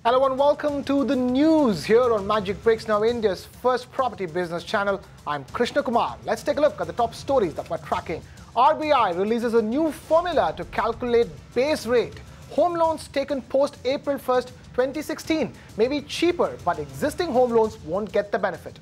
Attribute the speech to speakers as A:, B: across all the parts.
A: Hello and welcome to the news here on Magic Breaks Now, India's first property business channel. I'm Krishna Kumar. Let's take a look at the top stories that we're tracking. RBI releases a new formula to calculate base rate. Home loans taken post April 1st, 2016 may be cheaper, but existing home loans won't get the benefit.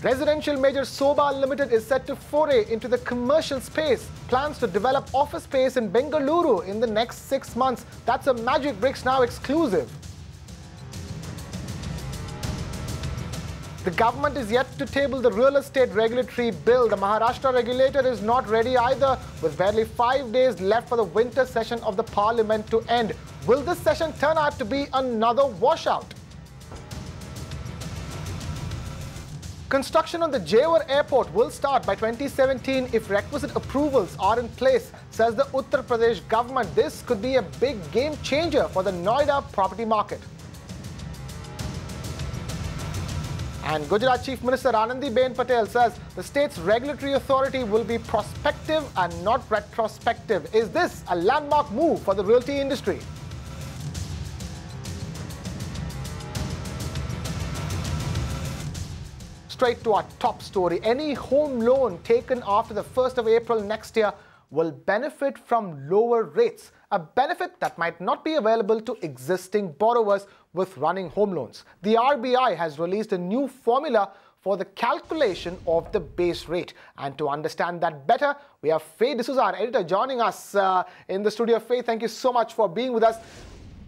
A: Residential major SOBHA Limited is set to foray into the commercial space. Plans to develop office space in Bengaluru in the next 6 months. That's a Magic Breaks Now exclusive. The government is yet to table the real estate regulatory bill. The Maharashtra regulator is not ready either, with barely 5 days left for the winter session of the parliament to end. Will this session turn out to be another washout? Construction on the Jewar airport will start by 2017 if requisite approvals are in place, says the Uttar Pradesh government. This could be a big game changer for the Noida property market. And Gujarat Chief Minister Anandiben Patel says the state's regulatory authority will be prospective and not retrospective. Is this a landmark move for the realty industry? Straight to our top story. Any home loan taken after the 1st of April next year will benefit from lower rates, a benefit that might not be available to existing borrowers with running home loans. The RBI has released a new formula for the calculation of the base rate. And to understand that better, we have Faye D'Souza, our editor, joining us in the studio. Faye, thank you so much for being with us.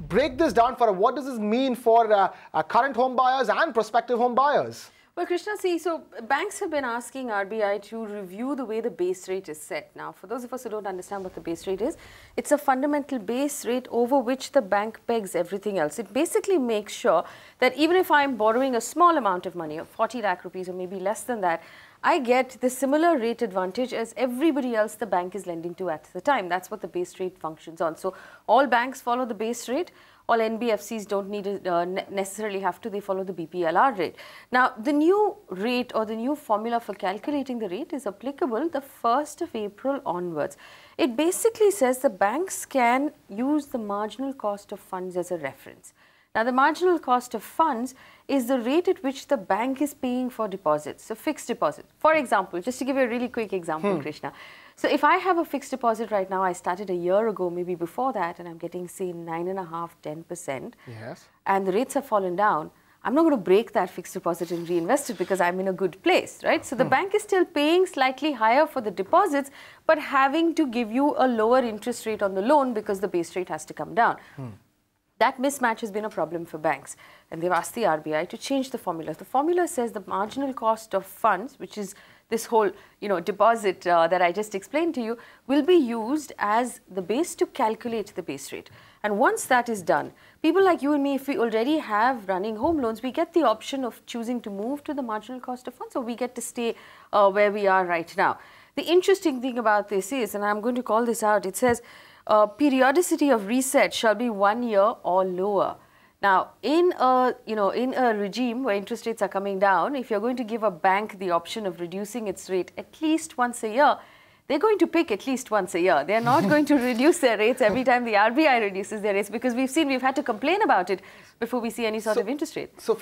A: Break this down for us. What does this mean for current home buyers and prospective home buyers?
B: Well, Krishna, see, so banks have been asking RBI to review the way the base rate is set. Now, for those of us who don't understand what the base rate is, it's a fundamental base rate over which the bank pegs everything else. It basically makes sure that even if I'm borrowing a small amount of money, 40 lakh rupees or maybe less than that, I get the similar rate advantage as everybody else the bank is lending to at the time. That's what the base rate functions on. So all banks follow the base rate. All NBFCs don't need necessarily have to, they follow the BPLR rate. Now, the new rate or the new formula for calculating the rate is applicable the 1st of April onwards. It basically says the banks can use the marginal cost of funds as a reference. Now, the marginal cost of funds is the rate at which the bank is paying for deposits, so fixed deposit. For example, just to give you a really quick example, Krishna. So if I have a fixed deposit right now, I started a year ago, maybe before that, and I'm getting, say, 9.5%, 10%.
A: Yes.
B: And the rates have fallen down. I'm not going to break that fixed deposit and reinvest it because I'm in a good place, right? So the bank is still paying slightly higher for the deposits, but having to give you a lower interest rate on the loan because the base rate has to come down. That mismatch has been a problem for banks, and they've asked the RBI to change the formula. The formula says the marginal cost of funds, which is this whole, deposit that I just explained to you, will be used as the base to calculate the base rate. And once that is done, people like you and me, if we already have running home loans, we get the option of choosing to move to the marginal cost of funds, or we get to stay where we are right now. The interesting thing about this is, and I'm going to call this out, it says, periodicity of reset shall be 1 year or lower. Now, in a regime where interest rates are coming down, if you're going to give a bank the option of reducing its rate at least once a year, they're going to pick at least once a year. They're not going to reduce their rates every time the RBI reduces their rates, because we've had to complain about it before we see any sort of interest rate.
A: So,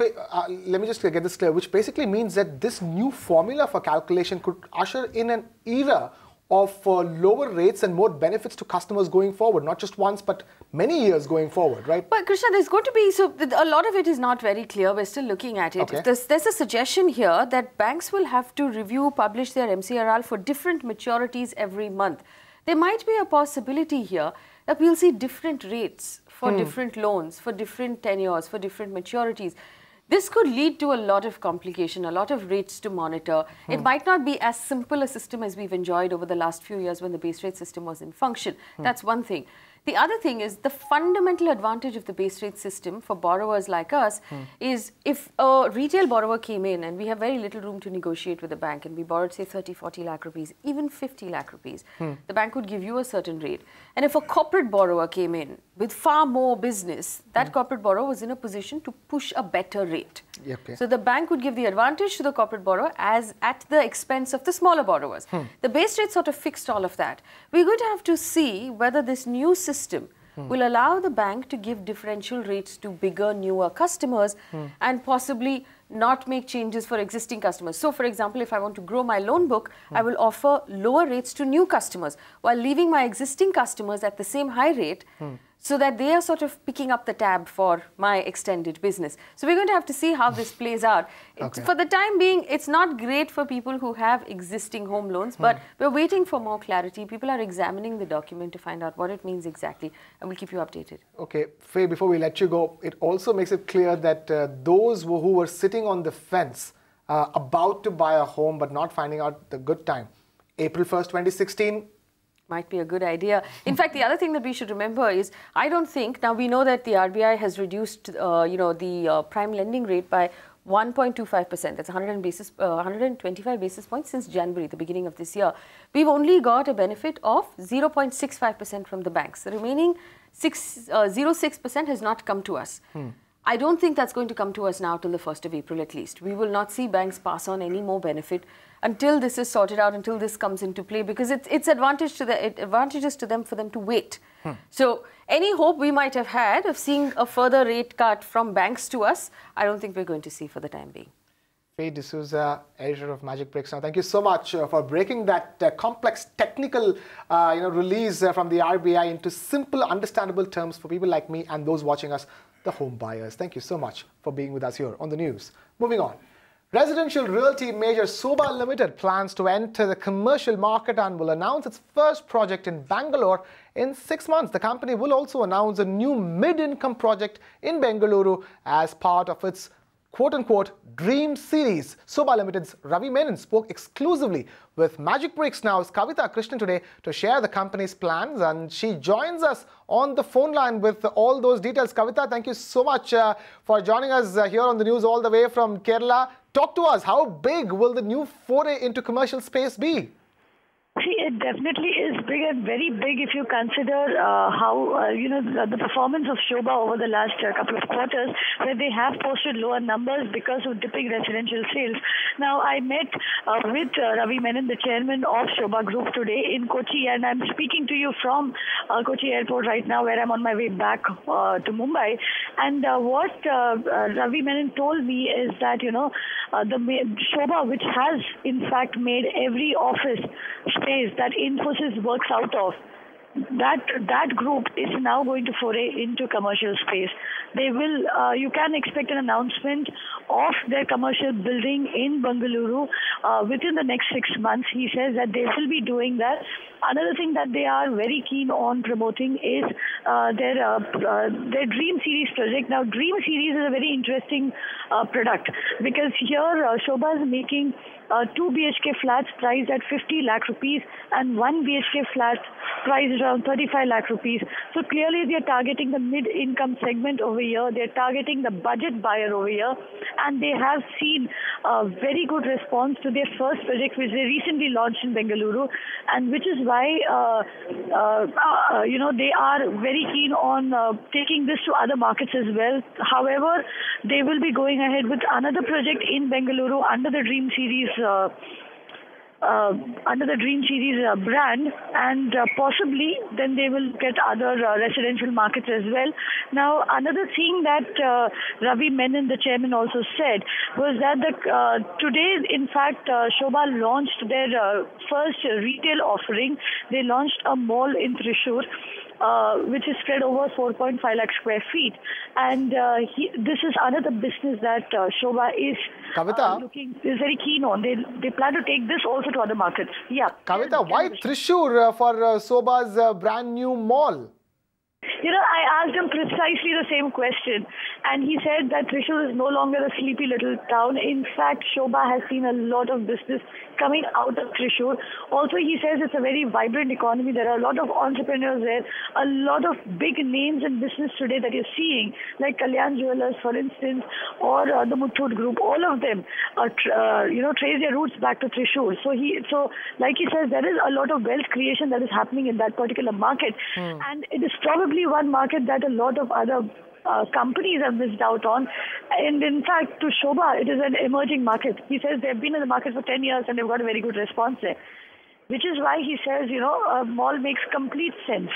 A: let me just get this clear, which basically means that this new formula for calculation could usher in an era of lower rates and more benefits to customers going forward, not just once, but many years going forward, right?
B: But Krishna, there's going to be, so a lot of it is not very clear. We're still looking at it.
A: Okay.
B: There's a suggestion here that banks will have to publish their MCRR for different maturities every month. There might be a possibility here that we'll see different rates for different loans, for different tenures, for different maturities. This could lead to a lot of complication, a lot of rates to monitor. It might not be as simple a system as we've enjoyed over the last few years when the base rate system was in function. That's one thing. The other thing is the fundamental advantage of the base rate system for borrowers like us is if a retail borrower came in and we have very little room to negotiate with the bank and we borrowed, say, 30, 40 lakh rupees, even 50 lakh rupees, the bank would give you a certain rate. And if a corporate borrower came in with far more business, that corporate borrower was in a position to push a better rate.
A: Okay.
B: So the bank would give the advantage to the corporate borrower as at the expense of the smaller borrowers. The base rate sort of fixed all of that. We're going to have to see whether this new system will allow the bank to give differential rates to bigger, newer customers and possibly not make changes for existing customers. So, for example, if I want to grow my loan book, I will offer lower rates to new customers while leaving my existing customers at the same high rate so that they are sort of picking up the tab for my extended business. So, we're going to have to see how this plays out. For the time being, it's not great for people who have existing home loans, but we're waiting for more clarity. People are examining the document to find out what it means exactly, and we'll keep you updated.
A: Okay, Faye, before we let you go, it also makes it clear that those who were sitting on the fence about to buy a home but not finding out the good time, April 1st, 2016,
B: might be a good idea. In fact, the other thing that we should remember is, I don't think, now we know that the RBI has reduced, the prime lending rate by 1.25%. That's 125 basis points since January, the beginning of this year. We've only got a benefit of 0.65% from the banks. The remaining 0.06% has not come to us. I don't think that's going to come to us now till the 1st of April at least. We will not see banks pass on any more benefit until this is sorted out, until this comes into play, because it's advantageous to them for them to wait. So any hope we might have had of seeing a further rate cut from banks to us, I don't think we're going to see for the time being.
A: Faye D'Souza, editor of Magic Bricks. Now, thank you so much for breaking that complex technical release from the RBI into simple, understandable terms for people like me and those watching us, the home buyers. Thank you so much for being with us here on the news. Moving on. Residential realty major SOBHA Limited plans to enter the commercial market and will announce its first project in Bangalore in 6 months. The company will also announce a new mid-income project in Bengaluru as part of its quote-unquote dream series. SOBHA Limited's Ravi Menon spoke exclusively with Magic Bricks Now's Kavita Krishnan today to share the company's plans, and she joins us on the phone line with all those details. Kavita, thank you so much for joining us here on the news all the way from Kerala. Talk to us. How big will the new foray into commercial space be?
C: See, it definitely is big and very big if you consider how, the performance of SOBHA over the last couple of quarters, where they have posted lower numbers because of dipping residential sales. Now, I met with Ravi Menon, the chairman of SOBHA Group today in Kochi, and I'm speaking to you from Kochi airport right now, where I'm on my way back to Mumbai. And what Ravi Menon told me is that, the SOBHA, which has in fact made every office space that Infosys works out of, that group is now going to foray into commercial space. They will, you can expect an announcement of their commercial building in Bengaluru within the next 6 months. He says that they will be doing that. Another thing that they are very keen on promoting is their Dream Series project. Now, Dream Series is a very interesting product, because here SOBHA is making 2 BHK flats priced at 50 lakh rupees and 1 BHK flat priced around 35 lakh rupees. So clearly they are targeting the mid-income segment over here. They are targeting the budget buyer over here, and they have seen a very good response to their first project, which they recently launched in Bengaluru, and which is why they are very keen on taking this to other markets as well. However, they will be going ahead with another project in Bengaluru under the Dream Series brand, and possibly then they will get other residential markets as well. Now, another thing that Ravi Menon, the chairman, also said was that today, in fact, SOBHA launched their first retail offering. They launched a mall in THRISSUR, which is spread over 4.5 lakh square feet. And this is another business that SOBHA is very keen on. They plan to take this also to other markets. Yeah.
A: Kavita, why THRISSUR for SOBHA's brand new mall?
C: I asked him precisely the same question, and he said that THRISSUR is no longer a sleepy little town. In fact, SOBHA has seen a lot of business coming out of THRISSUR. Also, he says it's a very vibrant economy. There are a lot of entrepreneurs there, a lot of big names in business today that you're seeing, like Kalyan Jewelers, for instance, or the Muthoot Group. All of them, trace their roots back to THRISSUR. So, like he says, there is a lot of wealth creation that is happening in that particular market, and it is probably one market that a lot of other companies have missed out on. And in fact, to SOBHA, it is an emerging market. He says they've been in the market for 10 years and they've got a very good response there, which is why he says, a mall makes complete sense.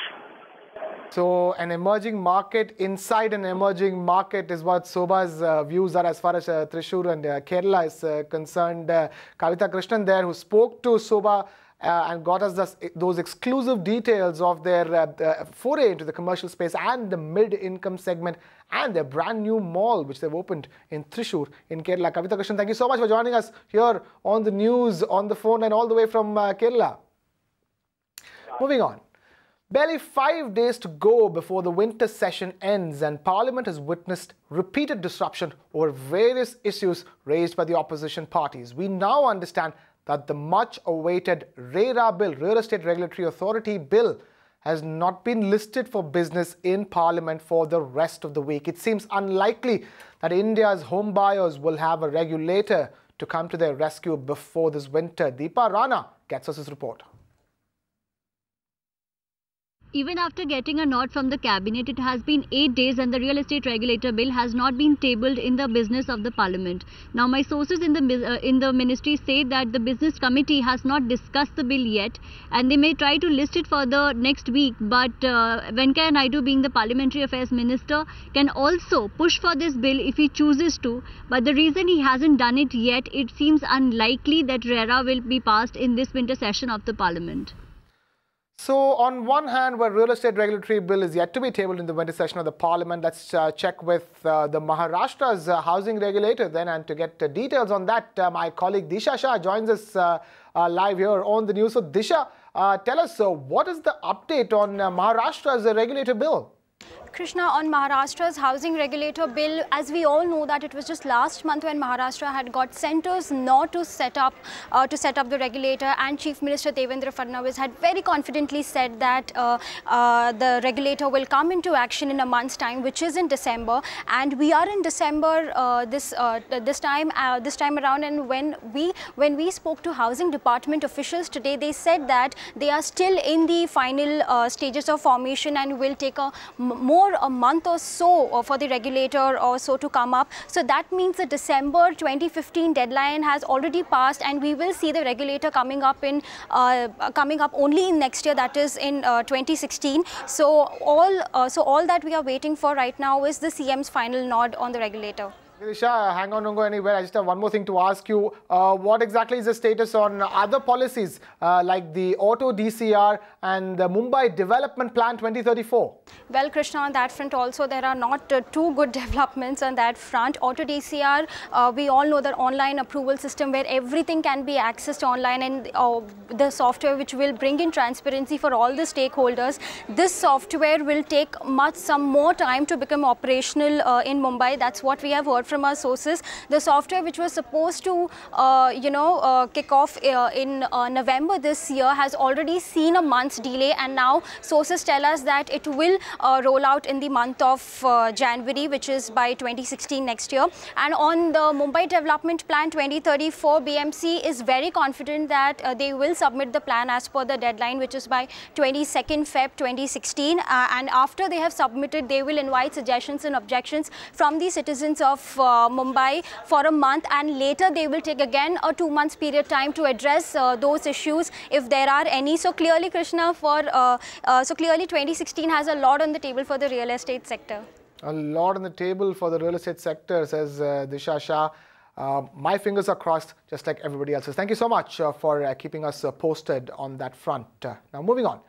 A: So an emerging market inside an emerging market is what SOBHA's views are as far as THRISSUR and Kerala is concerned. Kavita Krishnan there, who spoke to SOBHA and got us those exclusive details of their foray into the commercial space and the mid-income segment and their brand new mall which they've opened in THRISSUR in Kerala. Kavita Krishnan, thank you so much for joining us here on the news, on the phone and all the way from Kerala. Moving on. Barely 5 days to go before the winter session ends and Parliament has witnessed repeated disruption over various issues raised by the opposition parties. We now understand that the much-awaited RERA bill, Real Estate Regulatory Authority bill, has not been listed for business in Parliament for the rest of the week. It seems unlikely that India's home buyers will have a regulator to come to their rescue before this winter. Deepa Rana gets us this report.
D: Even after getting a nod from the cabinet, it has been 8 days and the real estate regulator bill has not been tabled in the business of the parliament. Now, my sources in the ministry say that the business committee has not discussed the bill yet and they may try to list it for the next week. But Venkaiah Naidu, being the parliamentary affairs minister, can also push for this bill if he chooses to. But the reason he hasn't done it yet, it seems unlikely that RERA will be passed in this winter session of the parliament.
A: So, on one hand, where real estate regulatory bill is yet to be tabled in the winter session of the parliament, let's check with the Maharashtra's housing regulator then, and to get details on that, my colleague Disha Shah joins us live here on the news. So, Disha, tell us, what is the update on Maharashtra's regulator bill?
E: Krishna, on Maharashtra's housing regulator bill, as we all know that it was just last month when Maharashtra had got centers not to set up the regulator, and Chief Minister Devendra Fadnavis had very confidently said that the regulator will come into action in a month's time, which is in December, and we are in December this time around. And when we spoke to housing department officials today, they said that they are still in the final stages of formation and will take a month or so for the regulator or so to come up. So that means the December 2015 deadline has already passed, and we will see the regulator coming up only in next year, that is in 2016. So all that we are waiting for right now is the CM's final nod on the regulator.
A: Disha, hang on, don't go anywhere. I just have one more thing to ask you. What exactly is the status on other policies like the Auto DCR and the Mumbai Development Plan 2034?
E: Well, Krishna, on that front also there are not too good developments on that front. Auto DCR, we all know that online approval system where everything can be accessed online, and the software which will bring in transparency for all the stakeholders. This software will take some more time to become operational in Mumbai. That's what we have heard from our sources. The software which was supposed to kick off in November this year has already seen a month's delay, and now sources tell us that it will roll out in the month of January, which is by 2016 next year. And on the Mumbai Development Plan 2034, BMC is very confident that they will submit the plan as per the deadline, which is by 22nd Feb 2016, and after they have submitted, they will invite suggestions and objections from the citizens of Mumbai for a month, and later they will take again a 2 months period time to address those issues if there are any. So clearly, Krishna, clearly 2016 has a lot on the table for the real estate sector.
A: A lot on the table for the real estate sector, says Disha Shah. My fingers are crossed, just like everybody else's. Thank you so much for keeping us posted on that front. Now, moving on.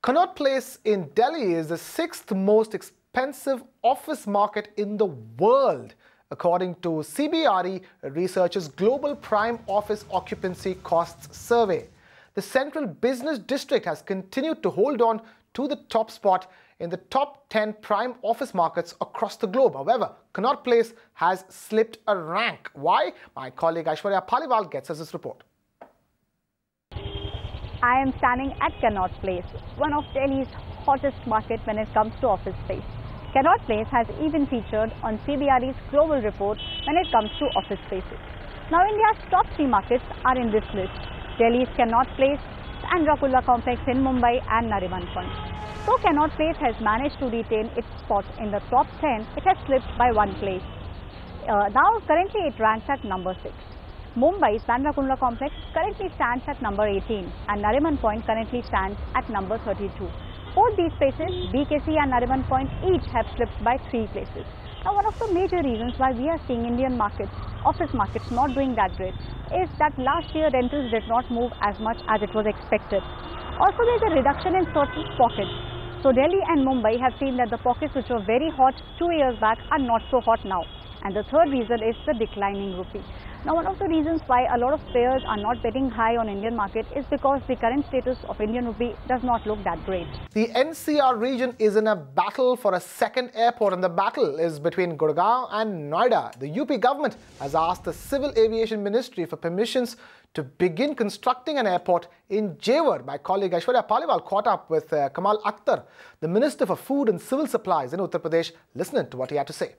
A: Connaught Place in Delhi is the 6th most expensive office market in the world, according to CBRE Research's Global Prime Office Occupancy Costs Survey. The Central Business District has continued to hold on to the top spot in the top 10 prime office markets across the globe. However, Connaught Place has slipped a rank. Why? My colleague Aishwarya Paliwal gets us this report.
F: I am standing at Connaught Place, one of Delhi's hottest market when it comes to office space. Connaught Place has even featured on CBRE's global report when it comes to office spaces. Now, India's top 3 markets are in this list: Delhi's Connaught Place, Bandra Kurla Complex in Mumbai, and Nariman Point. So Connaught Place has managed to retain its spot in the top 10. It has slipped by 1 place. Now, currently it ranks at number 6. Mumbai's Bandra Kurla Complex currently stands at number 18, and Nariman Point currently stands at number 32. Both these places, BKC and Nariman Point, each have slipped by 3 places. Now, one of the major reasons why we are seeing Indian markets, office markets not doing that great is that last year rentals did not move as much as it was expected. Also, there is a reduction in certain pockets. So, Delhi and Mumbai have seen that the pockets which were very hot 2 years back are not so hot now. And the third reason is the declining rupee. Now, one of the reasons why a lot of players are not betting high on Indian market is because the current status of Indian rupee does not look that great.
A: The NCR region is in a battle for a second airport, and the battle is between Gurgaon and Noida. The UP government has asked the Civil Aviation Ministry for permissions to begin constructing an airport in Jewar. My colleague Aishwarya Paliwal caught up with Kamal Akhtar, the Minister for Food and Civil Supplies in Uttar Pradesh. Listen to what he had to say.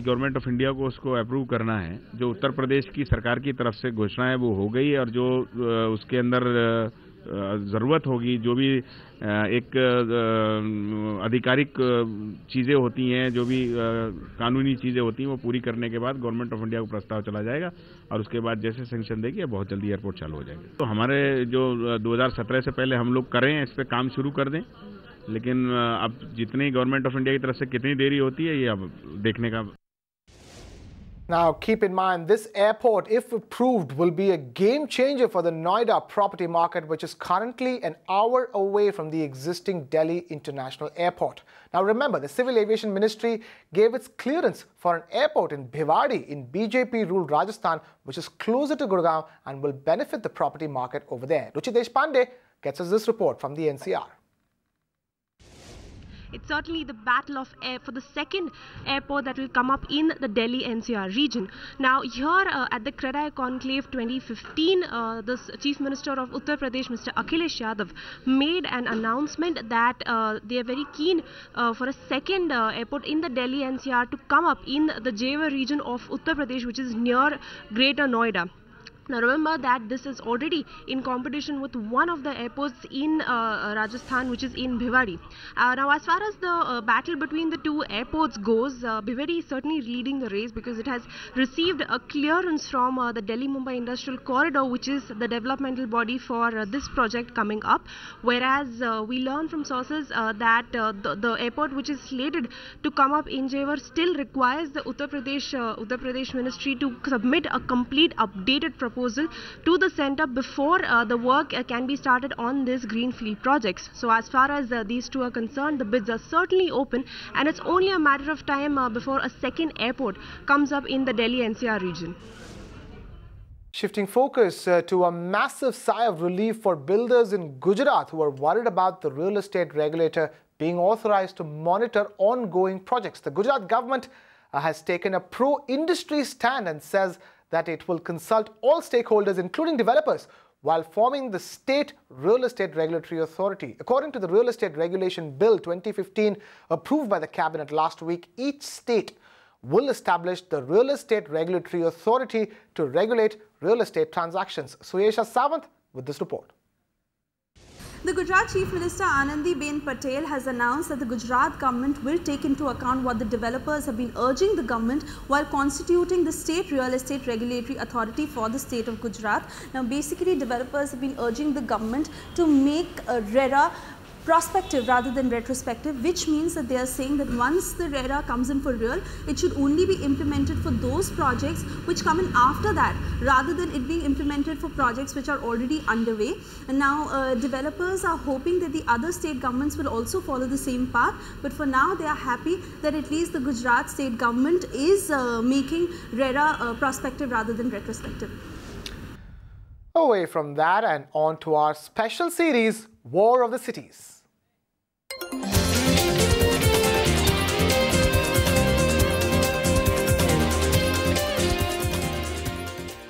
G: Government of India को उसको approve करना है। जो उत्तर प्रदेश की सरकार की तरफ से घोषणा है वो हो गई है, और जो उसके अंदर ज़रूरत होगी, जो भी एक आधिकारिक चीज़ें होती हैं, जो भी कानूनी चीज़ें होती हैं, वो पूरी करने के बाद गवर्नमेंट ऑफ इंडिया को प्रस्ताव चला जाएगा, और उसके बाद जैसे सैंक्शन देगी बहुत जल्दी एयरपोर्ट चालू हो जाएगा। तो हमारे जो 2017 से पहले हम लोग करें, इस पर काम शुरू कर दें, लेकिन अब जितनी गवर्नमेंट ऑफ इंडिया की तरफ से कितनी देरी होती है ये अब देखने का।
A: Now, keep in mind, this airport, if approved, will be a game changer for the Noida property market, which is currently an hour away from the existing Delhi International Airport. Now, remember, the Civil Aviation Ministry gave its clearance for an airport in Bhiwadi in BJP-ruled Rajasthan, which is closer to Gurgaon and will benefit the property market over there. Ruchi Deshpande gets us this report from the NCR.
H: It's certainly the battle of air for the second airport that will come up in the Delhi NCR region. Now, here at the CREDAI Conclave 2015, the Chief Minister of Uttar Pradesh, Mr. Akhilesh Yadav, made an announcement that they are very keen for a second airport in the Delhi NCR to come up in the Jewar region of Uttar Pradesh, which is near Greater Noida. Now remember that this is already in competition with one of the airports in Rajasthan, which is in Bhiwadi. Now as far as the battle between the two airports goes, Bhiwadi is certainly leading the race because it has received a clearance from the Delhi-Mumbai Industrial Corridor, which is the developmental body for this project coming up. Whereas we learn from sources that the airport which is slated to come up in Jewar still requires the Uttar Pradesh Ministry to submit a complete updated proposal to the centre before the work can be started on these greenfield projects. So as far as these two are concerned, the bids are certainly open, and it's only a matter of time before a second airport comes up in the Delhi NCR region.
A: Shifting focus to a massive sigh of relief for builders in Gujarat who are worried about the real estate regulator being authorized to monitor ongoing projects. The Gujarat government has taken a pro-industry stand and says that it will consult all stakeholders, including developers, while forming the State Real Estate Regulatory Authority. According to the Real Estate Regulation Bill 2015 approved by the Cabinet last week, each state will establish the Real Estate Regulatory Authority to regulate real estate transactions. Suyesha Sawant with this report.
I: The Gujarat Chief Minister Anandiben Patel has announced that the Gujarat government will take into account what the developers have been urging the government while constituting the State Real Estate Regulatory Authority for the state of Gujarat. Now, basically, developers have been urging the government to make RERA prospective rather than retrospective, which means that they are saying that once the RERA comes in for real, it should only be implemented for those projects which come in after that, rather than it being implemented for projects which are already underway. And now developers are hoping that the other state governments will also follow the same path, but for now they are happy that at least the Gujarat state government is making RERA prospective rather than retrospective.
A: Away from that and on to our special series, War of the Cities.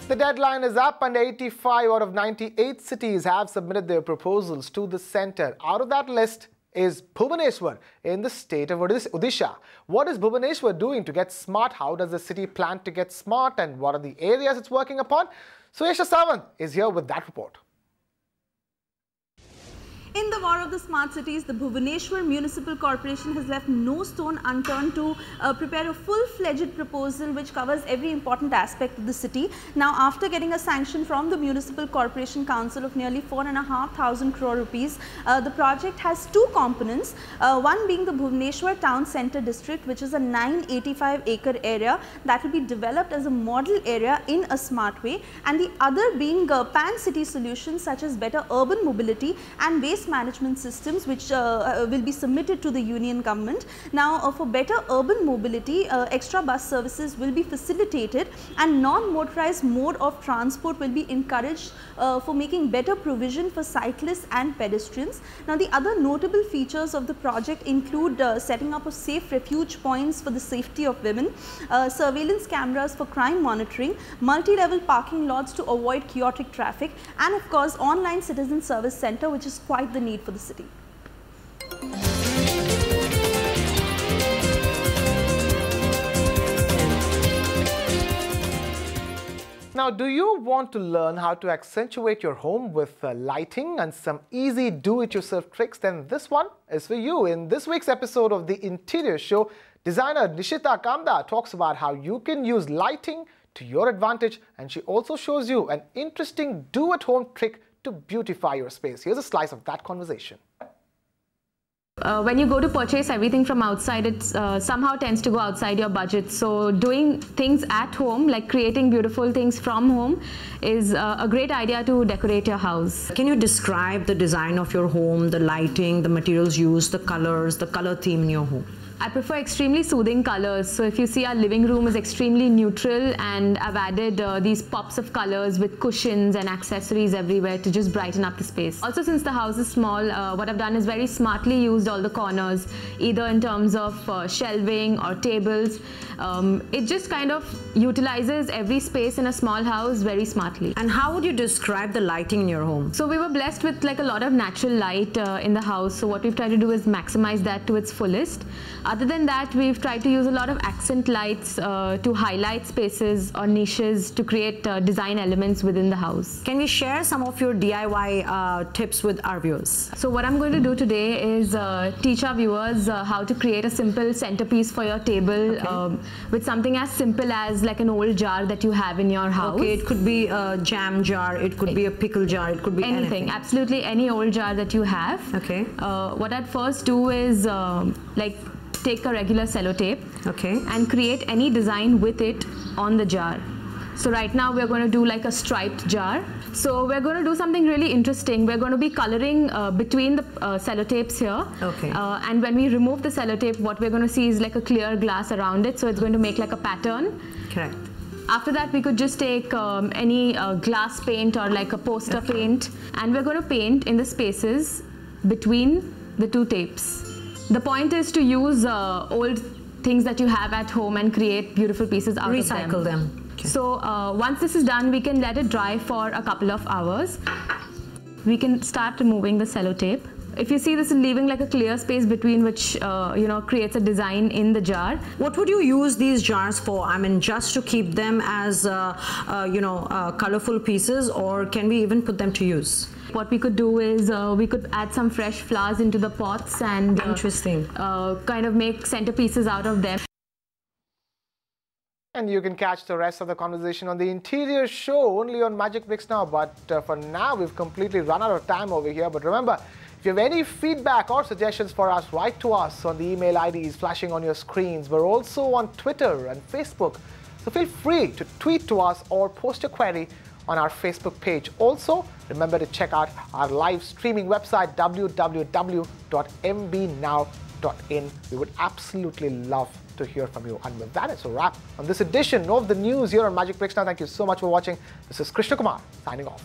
A: The deadline is up and 85 out of 98 cities have submitted their proposals to the centre. Out of that list is Bhubaneswar in the state of Odisha. What is Bhubaneswar doing to get smart? How does the city plan to get smart, and what are the areas it's working upon? Suyesha Sawant is here with that report.
I: In the war of the smart cities, the Bhubaneswar Municipal Corporation has left no stone unturned to prepare a full-fledged proposal which covers every important aspect of the city. Now, after getting a sanction from the Municipal Corporation Council of nearly 4,500 crore rupees, the project has two components. One being the Bhubaneswar Town Centre District, which is a 985-acre area that will be developed as a model area in a smart way, and the other being pan-city solutions such as better urban mobility and waste management systems which will be submitted to the union government. Now, for better urban mobility, extra bus services will be facilitated and non-motorized mode of transport will be encouraged for making better provision for cyclists and pedestrians. Now, the other notable features of the project include setting up of safe refuge points for the safety of women, surveillance cameras for crime monitoring, multi-level parking lots to avoid chaotic traffic, and of course online citizen service center, which is quite the need for the city.
A: Now, do you want to learn how to accentuate your home with lighting and some easy do-it-yourself tricks? Then this one is for you. In this week's episode of The Interior Show, designer Nishita Kamda talks about how you can use lighting to your advantage, and she also shows you an interesting do-at-home trick to beautify your space. Here's a slice of that conversation.
J: When you go to purchase everything from outside, it somehow tends to go outside your budget. So doing things at home, like creating beautiful things from home, is a great idea to decorate your house.
K: Can you describe the design of your home, the lighting, the materials used, the colors, the color theme in your home?
J: I prefer extremely soothing colors. So if you see, our living room is extremely neutral, and I've added these pops of colors with cushions and accessories everywhere to just brighten up the space. Also, since the house is small, what I've done is very smartly used all the corners, either in terms of shelving or tables. It just kind of utilizes every space in a small house very smartly.
K: And how would you describe the lighting in your home?
J: So we were blessed with like a lot of natural light in the house. So what we've tried to do is maximize that to its fullest. Other than that, we've tried to use a lot of accent lights to highlight spaces or niches to create design elements within the house.
K: Can we share some of your DIY tips with our viewers?
J: So what I'm going to do today is teach our viewers how to create a simple centerpiece for your table, okay, with something as simple as like an old jar that you have in your house.
K: Okay, it could be a jam jar, it could be a pickle jar, it could be anything.
J: Absolutely any old jar that you have.
K: Okay.
J: What I'd first do is like take a regular sellotape,
K: okay,
J: and create any design with it on the jar. So right now we're going to do like a striped jar. So we're going to do something really interesting. We're going to be coloring between the sellotapes here.
K: Okay.
J: And when we remove the sellotape, what we're going to see is like a clear glass around it. So it's going to make like a pattern.
K: Correct.
J: After that, we could just take any glass paint or like a poster paint, and we're going to paint in the spaces between the two tapes. The point is to use old things that you have at home and create beautiful pieces out of them.
K: Recycle them. Okay.
J: So once this is done, we can let it dry for a couple of hours. We can start removing the sellotape. If you see, this is leaving like a clear space between, which you know, creates a design in the jar.
K: What would you use these jars for? I mean, just to keep them as you know, colorful pieces, or can we even put them to use?
J: What we could do is we could add some fresh flowers into the pots and
K: interesting,
J: kind of make centerpieces out of them.
A: And you can catch the rest of the conversation on The Interior Show only on Magic Bricks now. But for now, we've completely run out of time over here. But remember, if you have any feedback or suggestions for us, write to us on the email IDs flashing on your screens. We're also on Twitter and Facebook. So feel free to tweet to us or post a query on our Facebook page. Also, remember to check out our live streaming website, www.mbnow.in. We would absolutely love to hear from you. And with that, it's a wrap on this edition of the news here on Magic Bricks Now. Thank you so much for watching. This is Krishna Kumar signing off.